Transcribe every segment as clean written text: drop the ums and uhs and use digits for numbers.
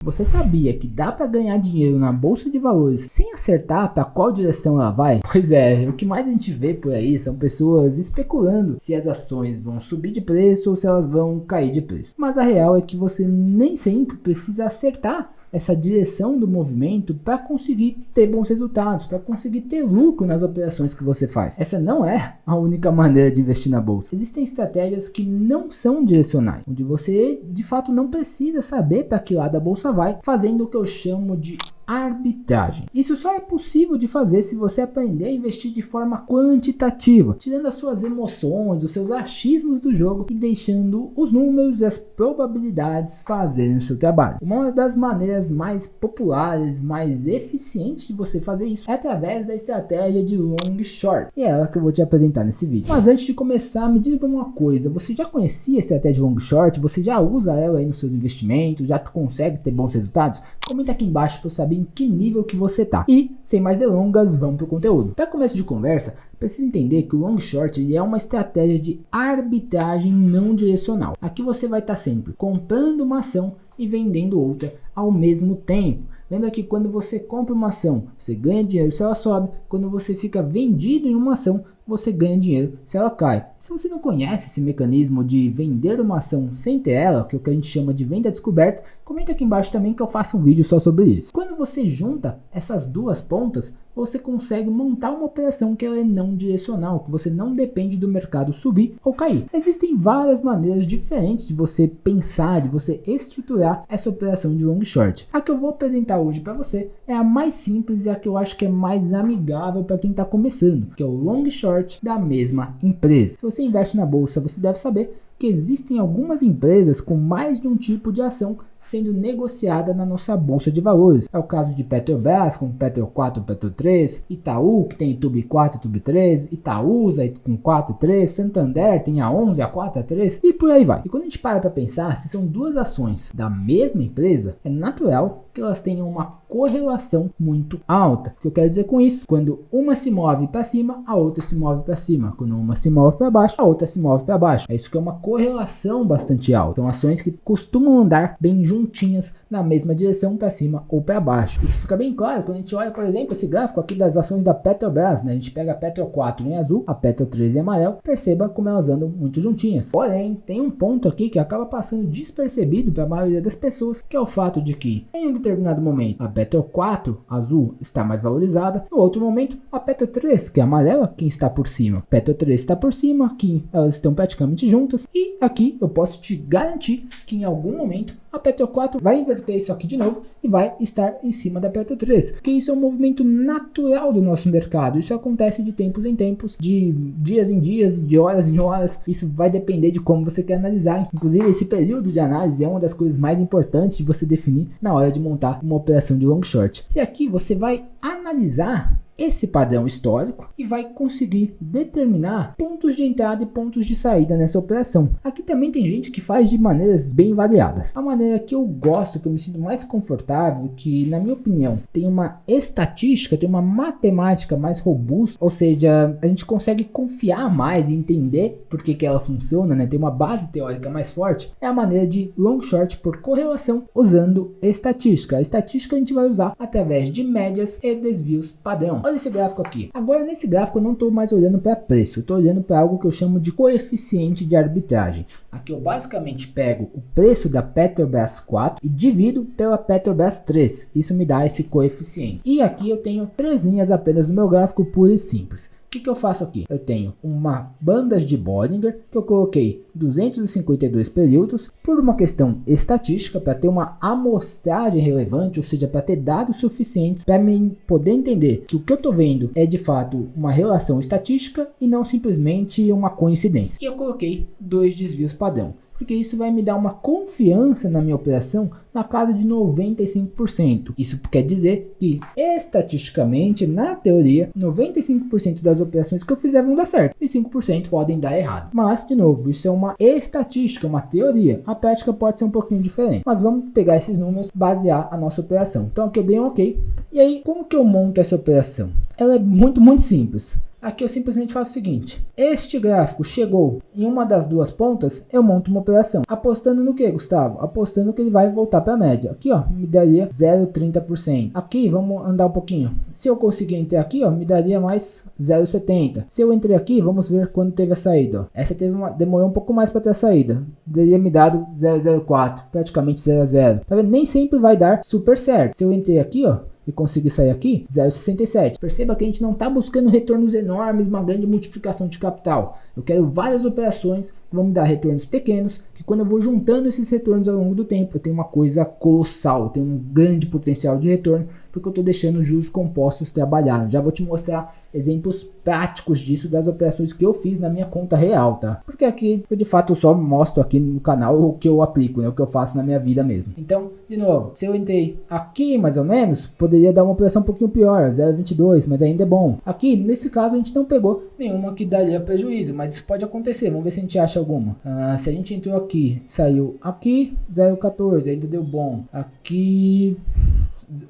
Você sabia que dá para ganhar dinheiro na bolsa de valores sem acertar para qual direção ela vai? Pois é, o que mais a gente vê por aí são pessoas especulando se as ações vão subir de preço ou se elas vão cair de preço. Mas a real é que você nem sempre precisa acertar essa direção do movimento para conseguir ter bons resultados, para conseguir ter lucro nas operações que você faz. Essa não é a única maneira de investir na bolsa. Existem estratégias que não são direcionais, onde você de fato não precisa saber para que lado a bolsa vai, fazendo o que eu chamo de arbitragem. Isso só é possível de fazer se você aprender a investir de forma quantitativa, tirando as suas emoções, os seus achismos do jogo e deixando os números e as probabilidades fazerem o seu trabalho. Uma das maneiras mais populares, mais eficientes de você fazer isso é através da estratégia de long short. E é ela que eu vou te apresentar nesse vídeo. Mas antes de começar, me diga uma coisa, você já conhecia a estratégia de long short? Você já usa ela aí nos seus investimentos? Já consegue ter bons resultados? Comenta aqui embaixo para eu saber em que nível que você tá. E, sem mais delongas, vamos pro conteúdo. Para começo de conversa, preciso entender que o long short é uma estratégia de arbitragem não direcional. Aqui você vai estar sempre comprando uma ação e vendendo outra ao mesmo tempo. Lembra que quando você compra uma ação, você ganha dinheiro se ela sobe. Quando você fica vendido em uma ação, você ganha dinheiro se ela cai. Se você não conhece esse mecanismo de vender uma ação sem ter ela, que é o que a gente chama de venda descoberta, comenta aqui embaixo também que eu faço um vídeo só sobre isso. Quando você junta essas duas pontas, você consegue montar uma operação que ela é não direcional, que você não depende do mercado subir ou cair. Existem várias maneiras diferentes de você pensar, de você estruturar essa operação de long short. A que eu vou apresentar hoje para você é a mais simples e a que eu acho que é mais amigável para quem está começando, que é o long short da mesma empresa. Se você investe na bolsa, você deve saber que existem algumas empresas com mais de um tipo de ação sendo negociada na nossa bolsa de valores. É o caso de Petrobras com Petro 4, Petro 3, Itaú que tem Tube 4, Tube 3, Itaúsa com 4, 3, Santander tem a 11, a 4, a 3 e por aí vai. E quando a gente para pensar, se são duas ações da mesma empresa, é natural que elas tenham uma correlação muito alta. O que eu quero dizer com isso? Quando uma se move para cima, a outra se move para cima. Quando uma se move para baixo, a outra se move para baixo. É isso que é uma correlação bastante alta. São ações que costumam andar bem juntinhas na mesma direção, para cima ou para baixo. Isso fica bem claro quando a gente olha, por exemplo, esse gráfico aqui das ações da Petrobras, né? A gente pega a Petro 4 em azul, a Petro 3 em amarelo, perceba como elas andam muito juntinhas. Porém, tem um ponto aqui que acaba passando despercebido para a maioria das pessoas, que é o fato de que em um determinado momento a Petro 4 azul está mais valorizada, no outro momento a Petro 3, que é amarela, quem está por cima. Petro 3 está por cima, aqui elas estão praticamente juntas e aqui eu posso te garantir que em algum momento a Petro 4 vai inverter isso aqui de novo e vai estar em cima da Petro 3, porque isso é um movimento natural do nosso mercado. Isso acontece de tempos em tempos, de dias em dias, de horas em horas. Isso vai depender de como você quer analisar. Inclusive, esse período de análise é uma das coisas mais importantes de você definir na hora de montar uma operação de long short. E aqui você vai analisar esse padrão histórico e vai conseguir determinar pontos de entrada e pontos de saída nessa operação. Aqui também tem gente que faz de maneiras bem variadas. A maneira que eu gosto, que eu me sinto mais confortável, que na minha opinião tem uma estatística, tem uma matemática mais robusta, ou seja, a gente consegue confiar mais e entender por que ela funciona, né? Tem uma base teórica mais forte, é a maneira de long short por correlação usando estatística. A estatística a gente vai usar através de médias e desvios padrão. Olha esse gráfico aqui. Agora nesse gráfico eu não estou mais olhando para preço, eu estou olhando para algo que eu chamo de coeficiente de arbitragem. Aqui eu basicamente pego o preço da Petrobras 4 e divido pela Petrobras 3. Isso me dá esse coeficiente. E aqui eu tenho três linhas apenas no meu gráfico, puro e simples. O que eu faço aqui? Eu tenho uma banda de Bollinger que eu coloquei 252 períodos por uma questão estatística, para ter uma amostragem relevante, ou seja, para ter dados suficientes para mim poder entender que o que eu estou vendo é de fato uma relação estatística e não simplesmente uma coincidência. E eu coloquei dois desvios padrão, porque isso vai me dar uma confiança na minha operação na casa de 95%. Isso quer dizer que, estatisticamente, na teoria, 95% das operações que eu fizer vão dar certo e 5% podem dar errado. Mas, de novo, isso é uma estatística, uma teoria. A prática pode ser um pouquinho diferente. Mas vamos pegar esses números, basear a nossa operação. Então aqui eu dei um ok. E aí, como que eu monto essa operação? Ela é muito simples. Aqui eu simplesmente faço o seguinte, este gráfico chegou em uma das duas pontas, eu monto uma operação. Apostando no que, Gustavo? Apostando que ele vai voltar para a média. Aqui, ó, me daria 0,30%. Aqui, vamos andar um pouquinho. Se eu conseguir entrar aqui, ó, me daria mais 0,70. Se eu entrei aqui, vamos ver quando teve a saída, ó. Essa demorou um pouco mais para ter a saída. Teria me dado 0,04, praticamente 0,0. Tá vendo? Nem sempre vai dar super certo. Se eu entrei aqui, ó, e conseguir sair aqui, 0,67. Perceba que a gente não está buscando retornos enormes, uma grande multiplicação de capital. Eu quero várias operações que vão me dar retornos pequenos, que quando eu vou juntando esses retornos ao longo do tempo, eu tenho uma coisa colossal, eu tenho um grande potencial de retorno, porque eu estou deixando os juros compostos trabalhar. Já vou te mostrar exemplos práticos disso, das operações que eu fiz na minha conta real, tá? Porque aqui, eu de fato, só mostro aqui no canal o que eu aplico, né? O que eu faço na minha vida mesmo. Então, de novo, se eu entrei aqui, mais ou menos, poderia dar uma operação um pouquinho pior, 0,22, mas ainda é bom. Aqui, nesse caso, a gente não pegou nenhuma que daria prejuízo, mas isso pode acontecer. Vamos ver se a gente acha alguma. Se a gente entrou aqui, saiu aqui, 0,14, ainda deu bom. Aqui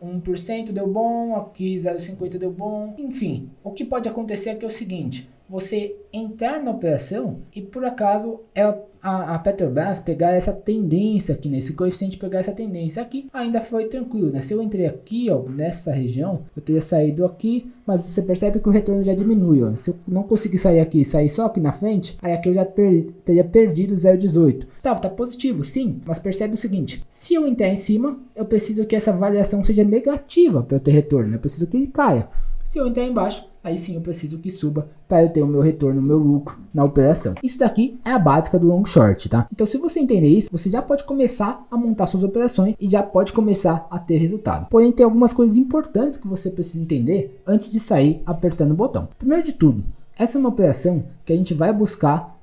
1% deu bom, aqui 0,50 deu bom. Enfim, o que pode acontecer é que é o seguinte, você entrar na operação e por acaso a Petrobras pegar essa tendência aqui, nesse coeficiente pegar essa tendência aqui, ainda foi tranquilo, né? Se eu entrei aqui, ó, nessa região, eu teria saído aqui, mas você percebe que o retorno já diminui, ó. Se eu não conseguir sair aqui, sair só aqui na frente, aí aqui eu já teria perdido 0,18. Tá positivo, sim, mas percebe o seguinte, se eu entrar em cima, eu preciso que essa variação seja negativa para eu ter retorno, né? Eu preciso que ele caia. Se eu entrar embaixo, aí sim eu preciso que suba para eu ter o meu retorno, o meu lucro na operação. Isso daqui é a básica do long short, tá? Então se você entender isso, você já pode começar a montar suas operações e já pode começar a ter resultado. Porém, tem algumas coisas importantes que você precisa entender antes de sair apertando o botão. Primeiro de tudo, essa é uma operação que a gente vai buscar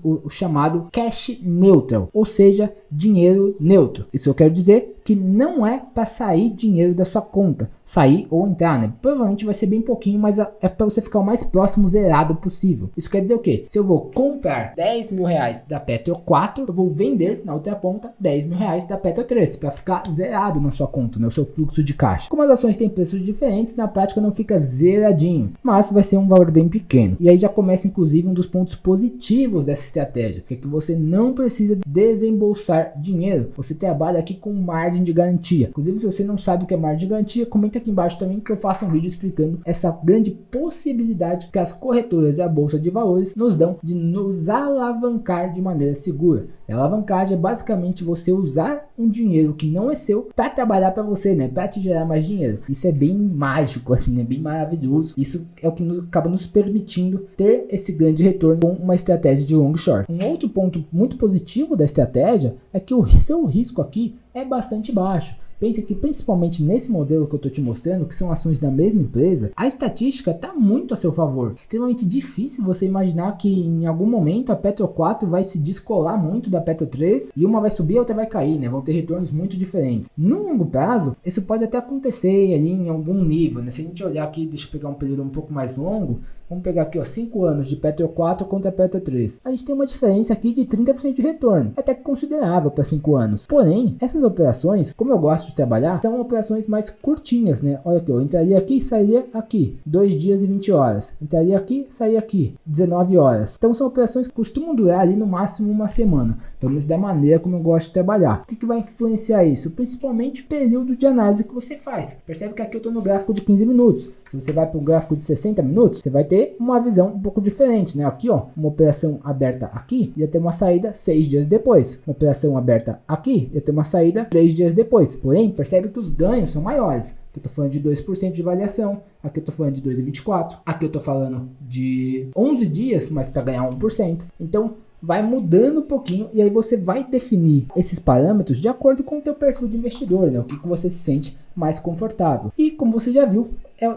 o chamado cash neutral, ou seja, dinheiro neutro. Isso eu quero dizer que não é para sair dinheiro da sua conta, sair ou entrar, né? Provavelmente vai ser bem pouquinho, mas é para você ficar o mais próximo zerado possível. Isso quer dizer o quê? Se eu vou comprar 10 mil reais da Petro 4, eu vou vender na outra ponta 10 mil reais da Petro 3, para ficar zerado na sua conta, né? O seu fluxo de caixa. Como as ações têm preços diferentes, na prática não fica zeradinho, mas vai ser um valor bem pequeno. E aí já começa inclusive um dos pontos positivos dessa estratégia, que é que você não precisa desembolsar dinheiro. Você trabalha aqui com margem de garantia. Inclusive, se você não sabe o que é margem de garantia, comenta aqui embaixo também que eu faço um vídeo explicando essa grande possibilidade que as corretoras e a bolsa de valores nos dão de nos alavancar de maneira segura. A alavancagem é basicamente você usar um dinheiro que não é seu para trabalhar para você, né? Para te gerar mais dinheiro. Isso é bem mágico, assim, né? Bem maravilhoso. Isso é o que acaba nos permitindo ter esse grande retorno com uma estratégia de long short. Um outro ponto muito positivo da estratégia é que o seu risco aqui é bastante baixo. Pense que principalmente nesse modelo que eu estou te mostrando, que são ações da mesma empresa, a estatística está muito a seu favor. Extremamente difícil você imaginar que em algum momento a Petro 4 vai se descolar muito da Petro 3 e uma vai subir e a outra vai cair, né? Vão ter retornos muito diferentes. No longo prazo, isso pode até acontecer ali em algum nível, né? Se a gente olhar aqui, deixa eu pegar um período um pouco mais longo, vamos pegar aqui, ó, 5 anos de Petro 4 contra Petro 3. A gente tem uma diferença aqui de 30% de retorno, até que considerável para 5 anos. Porém, essas operações, como eu gosto de trabalhar, são operações mais curtinhas, né? Olha aqui, eu entraria aqui e sairia aqui, 2 dias e 20 horas. Entraria aqui, sairia aqui, 19 horas. Então são operações que costumam durar ali no máximo uma semana, pelo menos da maneira como eu gosto de trabalhar. O que vai influenciar isso? Principalmente o período de análise que você faz. Percebe que aqui eu estou no gráfico de 15 minutos. Se você vai para um gráfico de 60 minutos, você vai ter uma visão um pouco diferente, né? Aqui, ó, uma operação aberta aqui ia ter uma saída 6 dias depois. Uma operação aberta aqui ia ter uma saída 3 dias depois. Porém, percebe que os ganhos são maiores. Aqui eu tô falando de 2% de variação, aqui eu tô falando de 2,24, aqui eu tô falando de 11 dias, mas para ganhar 1%. Então, vai mudando um pouquinho e aí você vai definir esses parâmetros de acordo com o teu perfil de investidor, né? O que você se sente mais confortável. E como você já viu,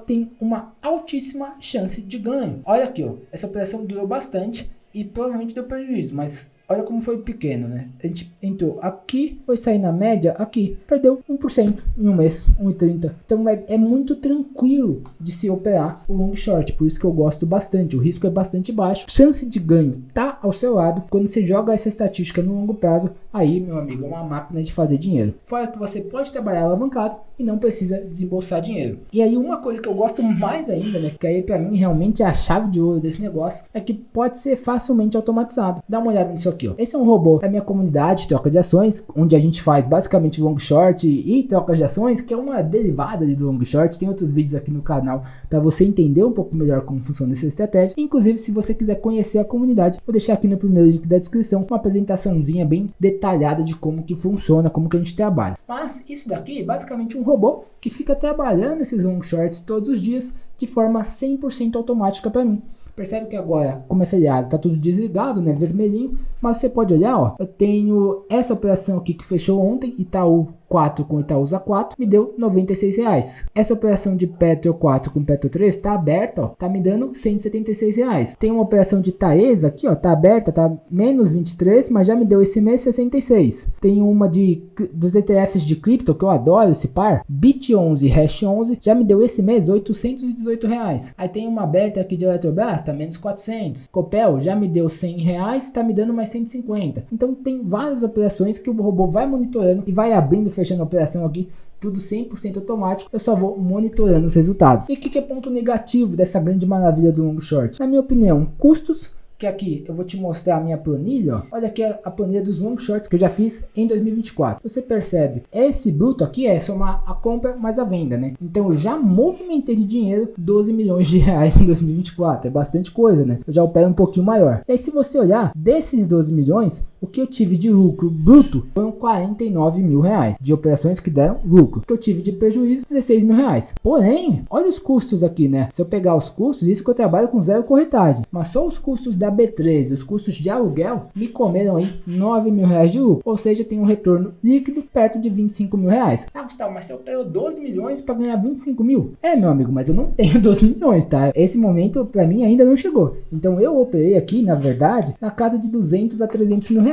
tem uma altíssima chance de ganho. Olha aqui, ó, essa operação durou bastante e provavelmente deu prejuízo, mas olha como foi pequeno, né? A gente entrou aqui, foi sair na média aqui, perdeu 1% em um mês, 1,30. Então é muito tranquilo de se operar o long short, por isso que eu gosto bastante. O risco é bastante baixo, chance de ganho tá ao seu lado. Quando você joga essa estatística no longo prazo, aí, meu amigo, é uma máquina de fazer dinheiro. Fora que você pode trabalhar alavancado e não precisa desembolsar dinheiro. E aí uma coisa que eu gosto mais ainda, né, que aí pra mim realmente é a chave de ouro desse negócio, é que pode ser facilmente automatizado. Dá uma olhada nisso aqui, ó. Esse é um robô da minha comunidade, troca de ações, onde a gente faz basicamente long short e troca de ações, que é uma derivada do long short. Tem outros vídeos aqui no canal para você entender um pouco melhor como funciona essa estratégia. Inclusive, se você quiser conhecer a comunidade, vou deixar aqui no primeiro link da descrição uma apresentaçãozinha bem detalhada de como que funciona, como que a gente trabalha. Mas isso daqui é basicamente um robô que fica trabalhando esses long shorts todos os dias de forma 100% automática para mim. Percebe que agora, como é feriado, tá tudo desligado, né, vermelhinho, mas você pode olhar, ó, eu tenho essa operação aqui que fechou ontem, Itaú 4 com Itaúsa 4, me deu R$96. Essa operação de Petro 4 com Petro 3 tá aberta, ó, tá me dando R$176. Tem uma operação de Taesa aqui, ó, tá aberta, tá menos 23, mas já me deu esse mês 66. Tem uma dos ETFs de cripto, que eu adoro esse par, BIT11 e Hash11, já me deu esse mês R$818. Aí tem uma aberta aqui de Eletrobras, tá menos 400. Copel já me deu R$100, tá me dando mais 150. Então tem várias operações que o robô vai monitorando e vai abrindo, fechando a operação aqui, tudo 100% automático. Eu só vou monitorando os resultados. E o que é ponto negativo dessa grande maravilha do long short? Na minha opinião, custos, que aqui eu vou te mostrar a minha planilha, ó. Olha aqui a planilha dos long shorts que eu já fiz em 2024. Você percebe, esse bruto aqui é somar a compra mais a venda, né? Então eu já movimentei de dinheiro 12 milhões de reais em 2024. É bastante coisa, né? Eu já opero um pouquinho maior. E aí, se você olhar, desses 12 milhões, o que eu tive de lucro bruto foram 49 mil reais de operações que deram lucro. O que eu tive de prejuízo, 16 mil reais. Porém, olha os custos aqui, né? Se eu pegar os custos, isso que eu trabalho com zero corretagem. Mas só os custos da B13, os custos de aluguel, me comeram aí 9 mil reais de lucro. Ou seja, tem um retorno líquido perto de 25 mil reais. Ah, Gustavo, mas você operou 12 milhões para ganhar 25 mil? É, meu amigo, mas eu não tenho 12 milhões, tá? Esse momento para mim ainda não chegou. Então eu operei aqui, na verdade, na casa de 200 a 300 mil reais.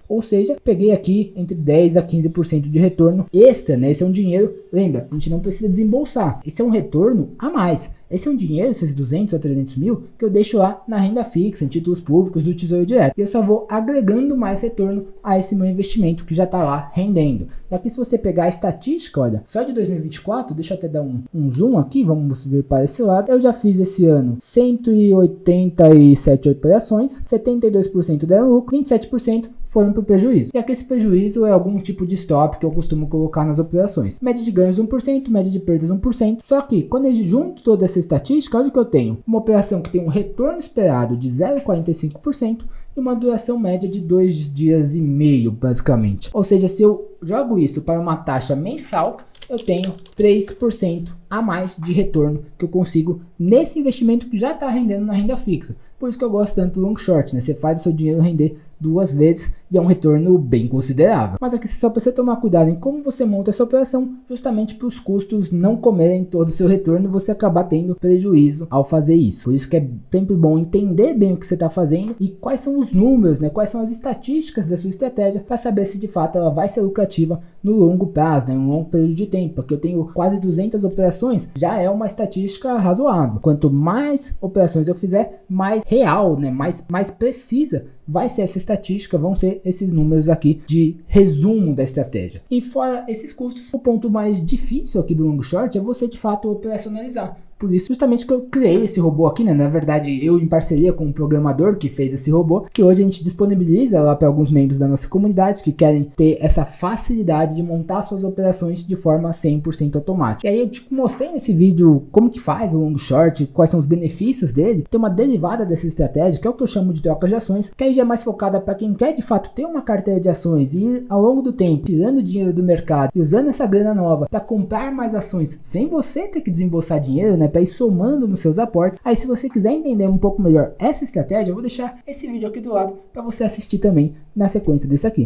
Ou seja, peguei aqui entre 10 a 15% de retorno extra, né? Esse é um dinheiro, lembra, a gente não precisa desembolsar. Esse é um retorno a mais. Esse é um dinheiro, esses 200 a 300 mil, que eu deixo lá na renda fixa, em títulos públicos do Tesouro Direto. E eu só vou agregando mais retorno a esse meu investimento que já está lá rendendo. E aqui, se você pegar a estatística, olha, só de 2024, deixa eu até dar um zoom aqui, vamos ver para esse lado. Eu já fiz esse ano 187 operações, 72% deram lucro, 27% foram para o prejuízo. E aqui esse prejuízo é algum tipo de stop que eu costumo colocar nas operações. Média de ganhos 1%, média de perdas 1%. Só que quando eu junto toda essa estatística, olha o que eu tenho. Uma operação que tem um retorno esperado de 0,45% e uma duração média de 2 dias e meio, basicamente. Ou seja, se eu jogo isso para uma taxa mensal, eu tenho 3% a mais de retorno que eu consigo nesse investimento que já está rendendo na renda fixa. Por isso que eu gosto tanto do long short, né? Você faz o seu dinheiro render 2 vezes e é um retorno bem considerável. Mas aqui só precisa tomar cuidado em como você monta essa operação, justamente para os custos não comerem todo o seu retorno e você acabar tendo prejuízo ao fazer isso. Por isso que é sempre bom entender bem o que você está fazendo e quais são os números, né? Quais são as estatísticas da sua estratégia para saber se de fato ela vai ser lucrativa no longo prazo, né? Em um longo período de tempo. Porque eu tenho quase 200 operações, já é uma estatística razoável. Quanto mais operações eu fizer, mais real, né? Mais precisa vai ser essa estatística, vão ser esses números aqui de resumo da estratégia. E fora esses custos, o ponto mais difícil aqui do long short é você de fato operacionalizar. Por isso, justamente que eu criei esse robô aqui, né? Na verdade, eu em parceria com um programador que fez esse robô, que hoje a gente disponibiliza lá para alguns membros da nossa comunidade que querem ter essa facilidade de montar suas operações de forma 100% automática. E aí eu te mostrei nesse vídeo como que faz o long short, quais são os benefícios dele. Tem uma derivada dessa estratégia, que é o que eu chamo de troca de ações, que aí já é mais focada para quem quer de fato ter uma carteira de ações e ir ao longo do tempo tirando dinheiro do mercado e usando essa grana nova para comprar mais ações sem você ter que desembolsar dinheiro, né? Para ir somando nos seus aportes. Aí, se você quiser entender um pouco melhor essa estratégia, eu vou deixar esse vídeo aqui do lado para você assistir também na sequência desse aqui.